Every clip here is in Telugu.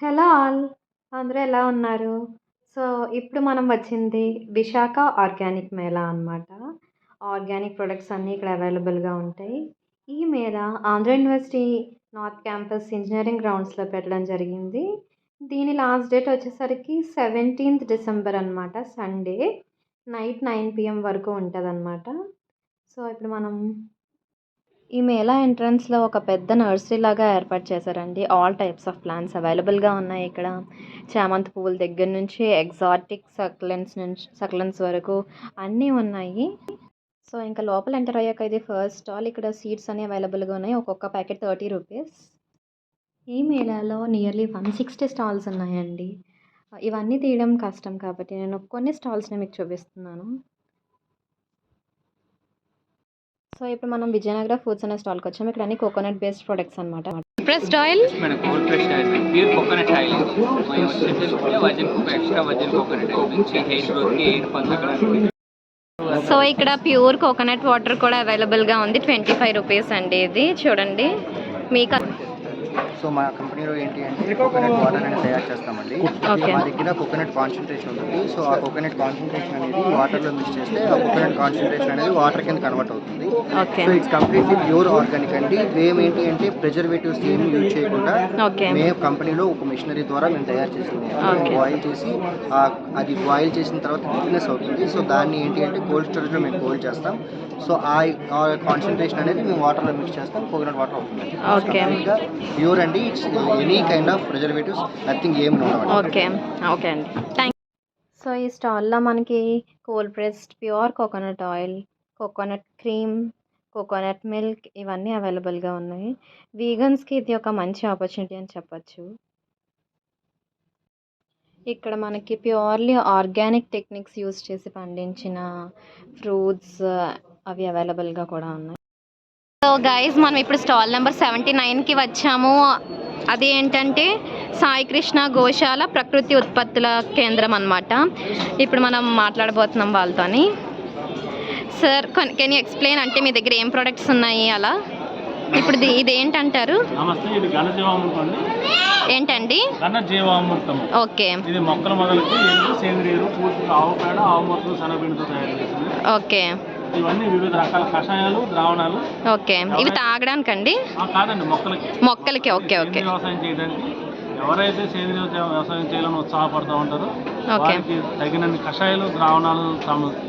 Hello all. అందరూ ఎలా ఉన్నారు? సో, ఇప్పుడు మనం వచ్చింది విశాఖ ఆర్గానిక్ మేళా అనమాట. ఆర్గానిక్ ప్రొడక్ట్స్ అన్నీ ఇక్కడ అవైలబుల్‌గా ఉంటాయి. ఈ mela Andhra university north campus engineering గ్రౌండ్స్‌లో పెట్టడం జరిగింది. దీని లాస్ట్ డేట్ వచ్చేసరికి 17థ్ డిసెంబర్ అనమాట. సండే నైట్ 9 PM వరకు ఉంటదనమాట. సో, ఇప్పుడు మనం ఈ మేళా ఎంట్రన్స్‌లో ఒక పెద్ద నర్సరీ లాగా ఏర్పాటు చేశారండి. ఆల్ టైప్స్ ఆఫ్ ప్లాంట్స్ అవైలబుల్‌గా ఉన్నాయి ఇక్కడ. చామంతి పువ్వుల దగ్గర నుంచి ఎగ్జాటిక్ సక్యులెంట్స్ వరకు అన్నీ ఉన్నాయి. సో, ఇంకా లోపల ఎంటర్ అయ్యాక ఇది ఫస్ట్ స్టాల్. ఇక్కడ సీడ్స్ అన్నీ అవైలబుల్‌గా ఉన్నాయి. ఒక్కొక్క ప్యాకెట్ ₹30. ఈ మేళాలో నియర్లీ 160 స్టాల్స్ ఉన్నాయండి. ఇవన్నీ తీయడం కష్టం కాబట్టి నేను కొన్ని స్టాల్స్‌ని మీకు చూపిస్తున్నాను. సో, ఇప్పుడు మనం విజయనగర ఫుడ్స్ అనే స్టాల్‌కొచ్చాము. ఇక్కడ అన్ని కోకోనట్ బేస్డ్ ప్రొడక్ట్స్ అనమాట. ప్రెస్డ్ ఆయిల్ मैंने कोल्ड प्रेस्ड आइल प्योर कोकोनट आइल वजन को एक्स्ट्रा वजन कोकोनट आइल నుంచి హెయిర్ గ్రోత్ కి హెయిర్ ఫాల్ తగ్గడానికి. సో, ఇక్కడ ప్యూర్ కోకోనట్ వాటర్ కూడా అవైలబుల్‌గా ఉంది. ₹25 అండి ఇది. చూడండి. మీకు సో మా కంపెనీలో ఏంటి అంటే కోకోనట్ వాటర్ అనేది తయారు చేస్తామండి. మా దగ్గర కోకోనట్ కాన్సన్ట్రేషన్ ఉంటుంది. సో ఆ కోకోనట్ కాన్సన్ట్రేషన్ అనేది వాటర్లో మిక్స్ చేస్తే ఆ కోకోనట్ కాన్సన్ట్రేషన్ అనేది వాటర్ కింద కన్వర్ట్ అవుతుంది. So it's completely pure organic అండి. మేము ఏంటి అంటే ప్రిజర్వేటివ్స్ ఏమి యూజ్ చేయకుండా మేము కంపెనీలో ఒక మిషనరీ ద్వారా మేము తయారు చేస్తున్నాం. బాయిల్ చేసి అది బాయిల్ చేసిన తర్వాత థిక్నెస్ అవుతుంది. సో దాన్ని ఏంటి అంటే కోల్డ్ స్టోరేజ్లో మేము కోల్డ్ చేస్తాం. సో ఆ కాన్సన్ట్రేషన్ అనేది మేము వాటర్లో మిక్స్ చేస్తాం. కోకోనట్ వాటర్ అవుతుంది. ప్యూర్ అండి. It's any kind of preservatives nothing ఏమి ఉండవు. ఓకే అండి. థ్యాంక్. సో, ఈ స్టాల్లో మనకి cold pressed pure coconut oil, coconut cream, coconut milk ఇవన్నీ అవైలబుల్‌గా ఉన్నాయి. వీగన్స్‌కి ఇది ఒక మంచి ఆపర్చునిటీ అని చెప్పొచ్చు. ఇక్కడ మనకి ప్యూర్‌లీ ఆర్గానిక్ టెక్నిక్స్ యూజ్ చేసి పండించిన ఫ్రూట్స్ అవి అవైలబుల్‌గా కూడా ఉన్నాయి. సో గైస్, మనం ఇప్పుడు స్టాల్ నెంబర్ 79కి వచ్చాము. అది ఏంటంటే సాయి కృష్ణ గోశాల ప్రకృతి ఉత్పత్తుల కేంద్రం అన్నమాట. ఇప్పుడు మనం మాట్లాడబోతున్నాం వాళ్ళతోని. సార్, కెన్ యూ ఎక్స్ప్లెయిన్, అంటే మీ దగ్గర ఏం ప్రొడక్ట్స్ ఉన్నాయి అలా? ఇప్పుడు ఇది ఏంటంటారు? నమస్తే, ఇది ఘనజీవామృతం అండి. ఏంటండి? ఘనజీవామృతం. ఓకే. ఇది మొక్కల మొదలకి సేంద్రియులు, పూర్తిగా ఆవు పేడ, ఆవు మొక్కలు, శనగపిండితో తయారు చేసింది. ఓకే. ఇవన్నీ వివిధ రకాల కషాయాలు, ద్రావణాలు. ఓకే. ఇవి తాగడానికండి? కాదండి, మొక్కలకి. ఓకే. వ్యవసాయం చేయడానికి ఎవరైతే సేంద్రియ వ్యవసాయం చేయాలని ఉత్సాహపడుతూ ఉంటారో వారికి తగినన్ని కషాయాలు, ద్రావణాలు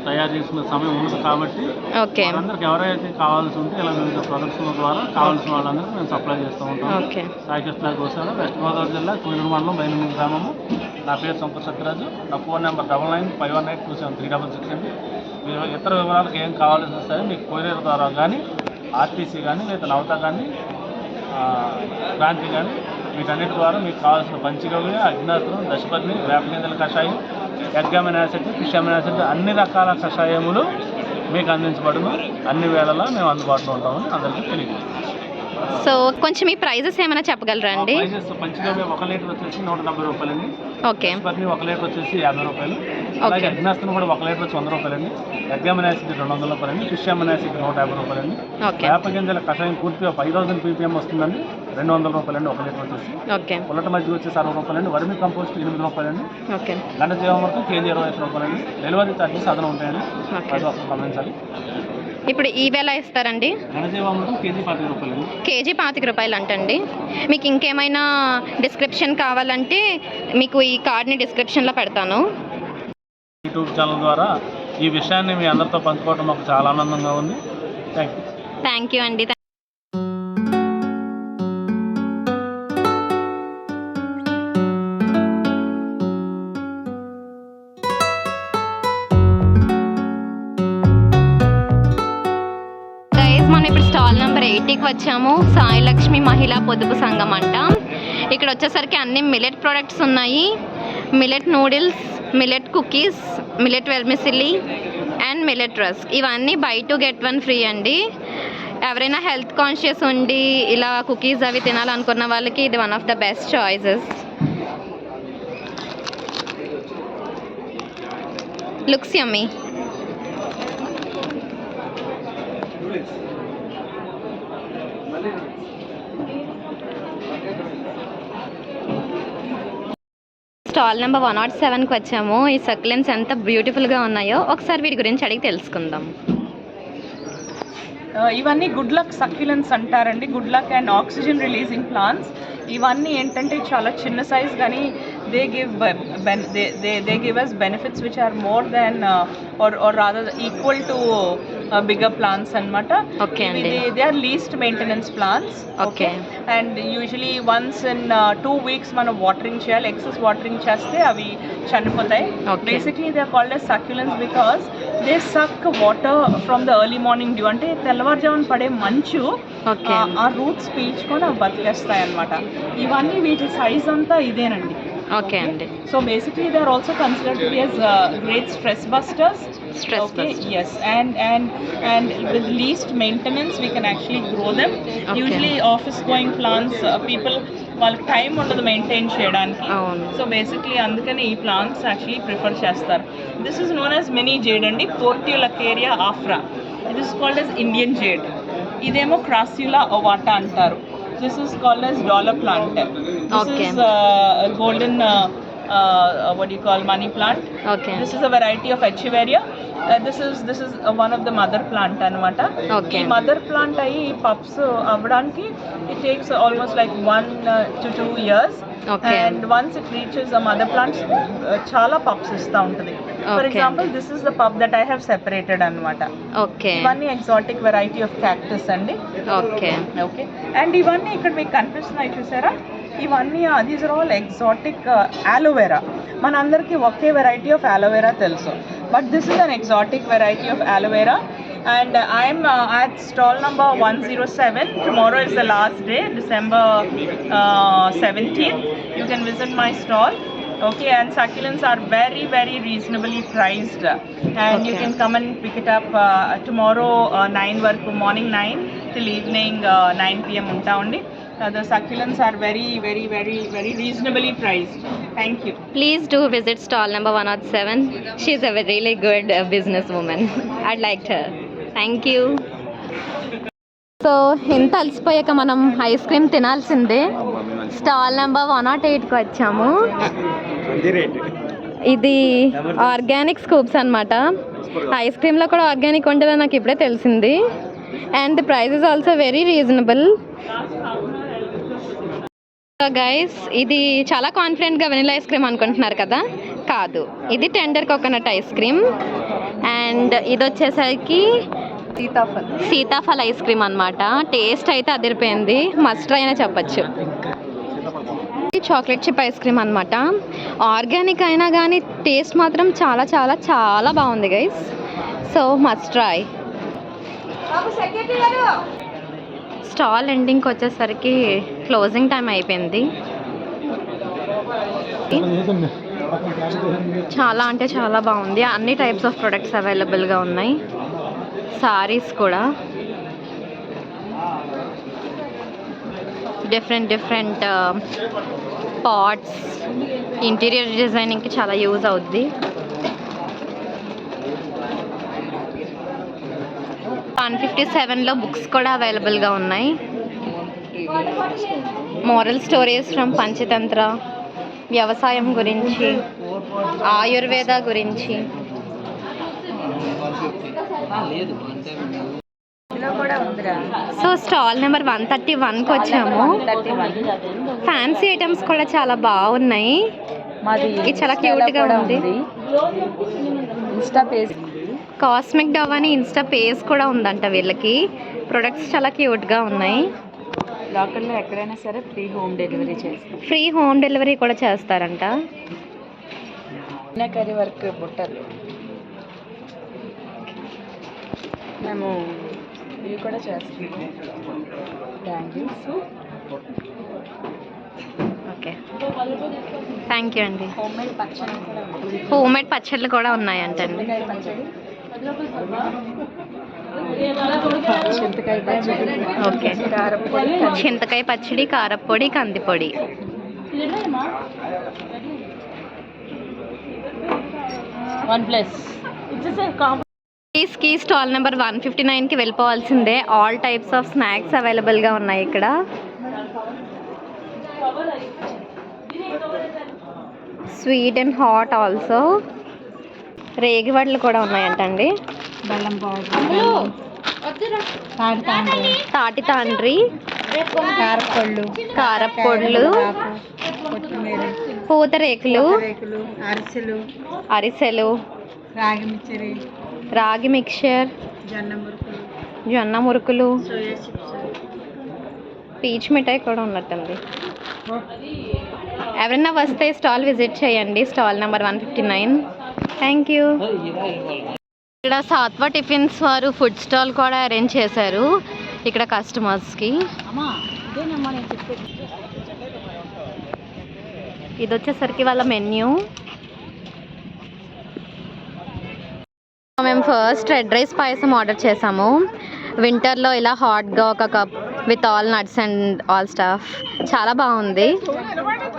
తయారు చేసుకునే సమయం ఉండదు కాబట్టి వాళ్ళందరికి ఎవరైతే కావాల్సి ఉంటే ఇలా వివిధ ప్రొడక్ట్స్ ద్వారా కావాల్సిన వాళ్ళందరికీ మేము సప్లై చేస్తూ ఉంటాం. సాయి కృష్ణ గోశాల, వెస్ట్ గోదావరి జిల్లా, కోయిలూరు మండలం, బైనూరు గ్రామము. నా పేరు శంకర్ సత్యరాజు. నా ఫోన్ నెంబర్ 9951827366 అండి. ఇతర వివరాలకు ఏం కావాల్సి వస్తాయో మీకు కొరియర్ ద్వారా కానీ, ఆర్టీసీ కానీ, లేదా నవత కానీ, క్రాంతి కానీ, వీటన్నిటి ద్వారా మీకు కావాల్సిన పంచగవ్య, అజ్ఞాతం, దశపర్ణి, వేపగింజల కషాయం, ఎగ్గామిన్ యాసిడ్, ఫిష్ అమిన్ యాసిడ్ అన్ని రకాల కషాయములు మీకు అందించబడును. అన్ని వేళలా మేము అందుబాటులో ఉంటామని అందరికీ తెలియదు. సో, కొంచెం ఈ ప్రైజెస్ ఏమైనా చెప్పగలరా అండి? పంచగవ్య 1 లీటర్ వచ్చేసి ₹170 అండి. ఓకే. దశపర్ణి 1 లీటర్ వచ్చేసి ₹50. అలాగే అజ్ఞాస్తం కూడా 1 లీటర్ వచ్చి ₹100 అండి. ఎగ్గామిన్ యాసిడ్ ₹200 అండి. ఫిష్ అమిన్ యాసిడ్ ₹150 అండి. వేపగింజల కషాయం పూర్తిగా 5000 ppm వస్తుందండి. ₹200 అండి 1 లీటర్ వచ్చేసి. పుల్లట మజ్జిగ వచ్చేసి ₹60 అండి. వర్మి కంపోస్ట్ ₹8 అండి. ఘనజీవామృతం కేజీ ₹25 అండి. డెలివరీ ఛార్జెస్ అదనం ఉంటాయండి. అది ఒకటి గమనించాలి. ఇప్పుడు ఇవి ఎలా ఇస్తారండి? ఘనజీవామృతం కేజీ ₹25 అండి. కేజీ ₹25 అంటండి. మీకు ఇంకేమైనా డిస్క్రిప్షన్ కావాలంటే మీకు ఈ కార్డ్ని డిస్క్రిప్షన్లో పెడతాను. యూట్యూబ్ ఛానల్ ద్వారా ఈ విషయాన్ని మీ అందరితో పంచుకోవడం మాకు చాలా ఆనందంగా ఉంది. థ్యాంక్ యూ అండి. మనం ఇప్పుడు స్టాల్ నెంబర్ 80కి వచ్చాము. సాయి లక్ష్మి మహిళా పొదుపు సంఘం అంట. ఇక్కడ వచ్చేసరికి అన్ని మిలెట్ ప్రొడక్ట్స్ ఉన్నాయి. Millet noodles, millet cookies, millet vermicelli and millet rusk. ఇవన్నీ బై 2 get 1 ఫ్రీ అండి. ఎవరైనా హెల్త్ కాన్షియస్ ఉండి ఇలా కుకీస్ అవి తినాలనుకున్న వాళ్ళకి ఇది one of the best choices. Looks yummy. Stall number 107కి వచ్చాము. ఈ సక్యులెంట్స్ ఎంత బ్యూటిఫుల్గా ఉన్నాయో ఒకసారి వీటి గురించి అడిగి తెలుసుకుందాం. ఇవన్నీ గుడ్ లక్ సక్యులెన్స్ అంటారండి. Good luck and oxygen releasing plants. ఇవన్నీ ఏంటంటే చాలా చిన్న సైజ్, కానీ they give us benefits which are more than or rather equal to bigger plants అనమాట. They are least maintenance plants. Okay. And usually once in 2 weeks మనం వాటరింగ్ చేయాలి. ఎక్సెస్ వాటరింగ్ చేస్తే అవి చనిపోతాయి. Basically they are called as succulents because they suck water from the early morning dew. అంటే తెల్లవారుజామున పడే మంచు ఆ రూట్స్ పీల్చుకొని అవి బతికేస్తాయి అన్నమాట. ఇవన్నీ వీటి సైజ్ అంతా ఇదేనండి. ఓకే అండి. So basically they are also considered to be as great stress busters. Yes, and with least maintenance we can actually grow them. Usually office going plants, people వాళ్ళకి టైం ఉండదు మెయింటైన్ చేయడానికి. సో బేసిక్లీ అందుకని ఈ ప్లాంట్స్ యాక్చువల్లీ ప్రిఫర్ చేస్తారు. This is known as mini jade అండి, portulacaria afra. It is called as Indian jade. ఇదేమో క్రాస్యులా ఓవాటా అంటారు. This is called as dollar plant. This is golden, what do you call, money plant. Okay. This is a variety of echeveria. This is one of the mother plant anamata. Okay. The mother plant ayi pups avdaniki it takes almost like 1 to 2 years. Okay. And once it reaches a mother plant, chala pups ista untadi. For example, this is the pup that I have separated anamata. Okay. Ivanni exotic variety of cactus andi. Okay. And ivanni ikkada meeku kanipistunayi chusara. ఇవన్నీ these are all exotic aloe vera. మనందరికీ ఒకే వెరైటీ ఆఫ్ అలోవెరా తెలుసు, but this is an exotic variety of aloe vera. And I'm at stall number 107. Tomorrow is the last day, December 17th. You can visit my stall. Okay, and succulents are very, very reasonably priced. And you can come and pick it up tomorrow 9 varaku, morning 9 till evening 9 p.m. unta undi. The succulents are very, very, very, very reasonably priced. Thank you. Please do visit stall number 107. She is a really good businesswoman. I'd liked her. Thank you. So ఎంత అలసిపోయాక మనం ఐస్ క్రీమ్ తినాల్సిందే. స్టాల్ నెంబర్ 108కి వచ్చాము. ఇది ఆర్గానిక్ స్కూప్స్ అనమాట. ఐస్ క్రీమ్లో కూడా ఆర్గానిక్ ఉంటుందని నాకు ఇప్పుడే తెలిసింది. And the price is also very reasonable. Guys, ఇది చాలా కాన్ఫిడెంట్గా వెనిలా ఐస్ క్రీమ్ అనుకుంటున్నారు కదా, కాదు, ఇది tender coconut ice cream. And ఇది వచ్చేసరికి సీతాఫల్ ఐస్ క్రీమ్ అనమాట. టేస్ట్ అయితే అదిరిపోయింది, మస్ట్ ట్రై అయినా చెప్పచ్చు. ఇది చాక్లెట్ చిప్ ఐస్ క్రీమ్ అనమాట. ఆర్గానిక్ అయినా కానీ టేస్ట్ మాత్రం చాలా చాలా చాలా బాగుంది guys. So must try. Stall ఎండింగ్కి వచ్చేసరికి క్లోజింగ్ టైం అయిపోయింది. చాలా అంటే చాలా బాగుంది. అన్ని టైప్స్ ఆఫ్ ప్రొడక్ట్స్ అవైలబుల్గా ఉన్నాయి. సారీస్ కూడా డిఫరెంట్ పాట్స్, ఇంటీరియర్ డిజైనింగ్కి చాలా యూజ్ అవుద్ది. 157లో బుక్స్ కూడా అవైలబుల్గా ఉన్నాయి. మోరల్ స్టోరీస్ ఫ్రమ్ పంచతంత్ర, వ్యవసాయం గురించి, ఆయుర్వేద గురించి. సో స్టాల్ నెంబర్ 131కి వచ్చాము. ఫ్యాన్సీ ఐటమ్స్ కూడా చాలా బాగున్నాయి. ఇది చాలా క్యూట్గా ఉంది. కాస్మిక్ డవ్ అని ఇన్స్టా పేజ్ కూడా ఉందంట వీళ్ళకి. ప్రొడక్ట్స్ చాలా క్యూట్గా ఉన్నాయి. లోకల్లో ఎక్కడైనా సరే ఫ్రీ హోమ్ డెలివరీ చేస్తారు. ఫ్రీ హోమ్ డెలివరీ కూడా చేస్తారంట. కర్రీ వర్క్ బుట్టలు మేము ఇవి కూడా చేస్తాము. బ్యాంగిల్స్. ఓకే, థ్యాంక్ యూ అండి. హోమ్మేడ్ పచ్చడి కూడా ఉంది. హోమ్మేడ్ పచ్చళ్ళు కూడా ఉన్నాయంటండి. చింతకాయ పచ్చడి. ఓకే, కారపొడి, చింతకాయ పచ్చడి, కారపొడి, కందిపొడి. ప్లీజ్ స్టాల్ నెంబర్ 159కి వెళ్ళిపోవాల్సిందే. ఆల్ టైప్స్ ఆఫ్ స్నాక్స్ అవైలబుల్గా ఉన్నాయి ఇక్కడ. Sweet and hot also. రేగి వడలు కూడా ఉన్నాయంటండి. బెల్లం పౌడర్, తాటి తాండ్రి, కారపళ్ళు, కారపొళ్ళు, కొత్తిమీర, పూతరేకులు, అరిసెలు, అరిసెలు, రాగి మిక్చరి, రాగి మిక్చర్, జొన్న మురుకులు, పీచ్ మిఠాయి కూడా ఉన్నట్టుంది. ఎవరైనా వస్తే స్టాల్ విజిట్ చేయండి. Stall number 159. Thank you. ఇక్కడ సాత్వ టిఫిన్స్ వారు ఫుడ్ స్టాల్ కూడా అరేంజ్ చేశారు ఇక్కడ కస్టమర్స్కి. ఇది వచ్చేసరికి వాళ్ళ మెన్యూ. మేము first red rice payasam order చేసాము. వింటర్లో ఇలా హాట్గా ఒక cup with all nuts and all stuff. చాలా బాగుంది.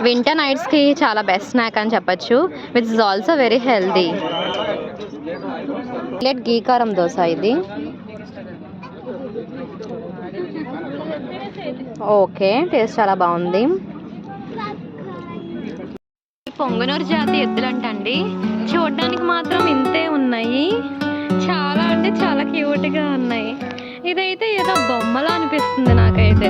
వింటర్ నైట్స్కి చాలా బెస్ట్ స్నాక్ అని చెప్పచ్చు. Which is also very healthy. Plate ghee కారం దోశ ఇది. ఓకే, టేస్ట్ చాలా బాగుంది. పొంగనూరు జాతి ఎద్దులంటండి. చూడడానికి మాత్రం ఇంతే ఉన్నాయి. చాలా అంటే చాలా క్యూట్గా ఉన్నాయి. ఇదైతే ఏదో బొమ్మలా అనిపిస్తుంది నాకైతే.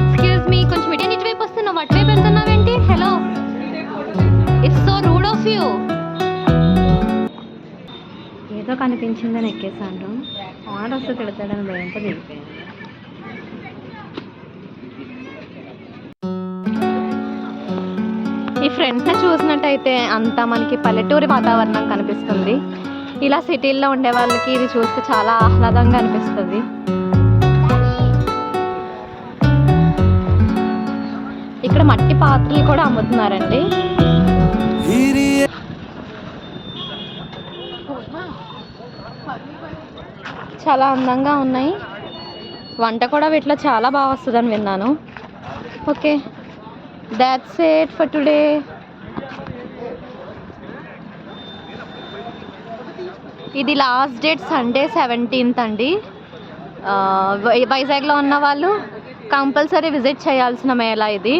ఎక్స్క్యూజ్ మీ, కొంచెం ఇటువైపు వస్తున్నావు, అటువైపు వెళ్తున్నావేంటి? Hello, it's so rude of you. ఏదో కనిపించిందని ఎక్కేసాను. ఆర్డర్ వస్తే తిడతాడని భయంతో దిగిపోయాను. ఈ ఫ్రెండ్స్ని చూసినట్టయితే అంతా మనకి పల్లెటూరి వాతావరణం కనిపిస్తుంది. ఇలా సిటీల్లో ఉండే వాళ్ళకి ఇది చూస్తే చాలా ఆహ్లాదంగా అనిపిస్తుంది. ఇక్కడ మట్టి పాత్రలు కూడా అమ్ముతున్నారండి. చాలా అందంగా ఉన్నాయి. వంట కూడా వీటిలో చాలా బాగా వస్తుందని విన్నాను. Okay, that's it for today. ఇది లాస్ట్ డేట్ సండే 17th అండి. వైజాగ్లో ఉన్న వాళ్ళు కంపల్సరీ విజిట్ చేయాల్సిన మేళా ఇది.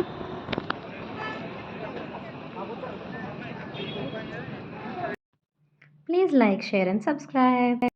Please like, share and subscribe.